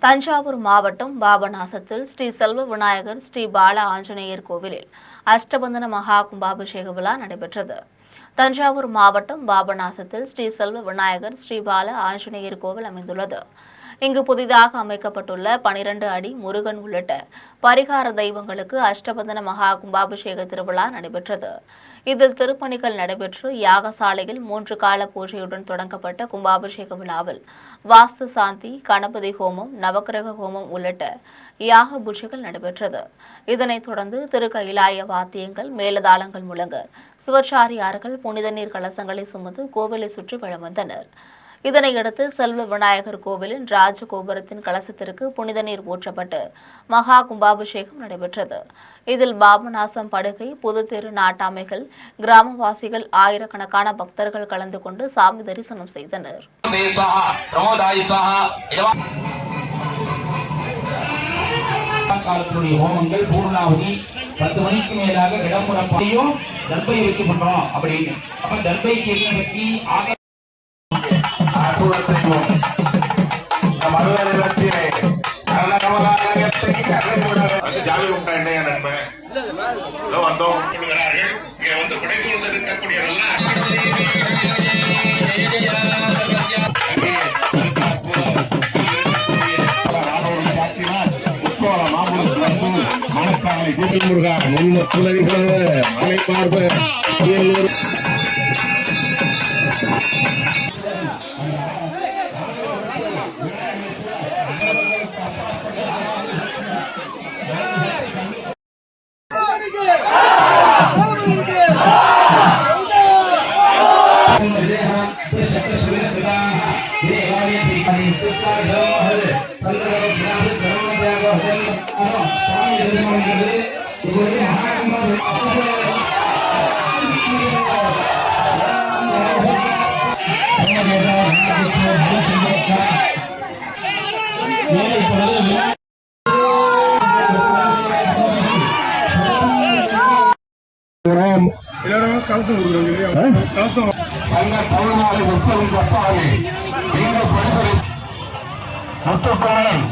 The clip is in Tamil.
தஞ்சாவூர் மாவட்டம் பாபநாசத்தில் ஸ்ரீ செல்வ விநாயகர் ஸ்ரீ பால ஆஞ்சநேயர் கோவிலில் அஷ்டபந்தன மகா கும்பாபிஷேக விழா நடைபெற்றது. தஞ்சாவூர் மாவட்டம் பாபநாசத்தில் ஸ்ரீ செல்வ விநாயகர் ஸ்ரீ பால ஆஞ்சநேயர் கோவில் அமைந்துள்ளது. இங்கு புதிதாக அமைக்கப்பட்டுள்ள 12 அடி முருகன் உள்ளிட்ட பரிகார தெய்வங்களுக்கு அஷ்டபந்தன மகா கும்பாபிஷேக திருவிழா நடைபெற்றது. இதில் திருப்பணிகள் நடைபெற்று யாகசாலையில் 3 கால பூஜையுடன் தொடங்கப்பட்ட கும்பாபிஷேக விழாவில் வாஸ்து சாந்தி, கணபதி ஹோமம், நவக்கிரக ஹோமம் உள்ளிட்ட யாக பூஜைகள் நடைபெற்றது. இதனைத் தொடர்ந்து திருக்கைலாய வாத்தியங்கள், மேலதாளங்கள் முழங்க சிவச்சாரியார்கள் புனித நீர் கலசங்களை சுமந்து கோவிலை சுற்றி வலம் வந்தனர். இதனையடுத்து செல்வ விநாயகர் கோவிலின் ராஜகோபுரத்தின் கலசத்திற்கு புனித நீர் ஊற்றப்பட்டு மகா கும்பாபிஷேகம் நடைபெற்றது. இதில் பாபநாசம் படுகை, புதுத்தெரு நாட்டாமைகள், கிராமவாசிகள், ஆயிரக்கணக்கான பக்தர்கள் கலந்து கொண்டு சாமி தரிசனம் செய்தனர். ஹோமங்கள் பூர்ணாவதி 10 மணிக்கு மேலாக இடமுறையும் தர்பை வச்சு பண்றோம் அப்படின்னு. அப்ப தர்பைக்கு பற்றி ஜாமி கும்பிட்டா என்னையா நன்மை வந்தோம் இங்க வந்து படைத்து கொண்டிருக்கக்கூடிய மணக்காலை முருகா முன்ன புலரிகள மலை பார்ப்ப முத்துக்கோணம்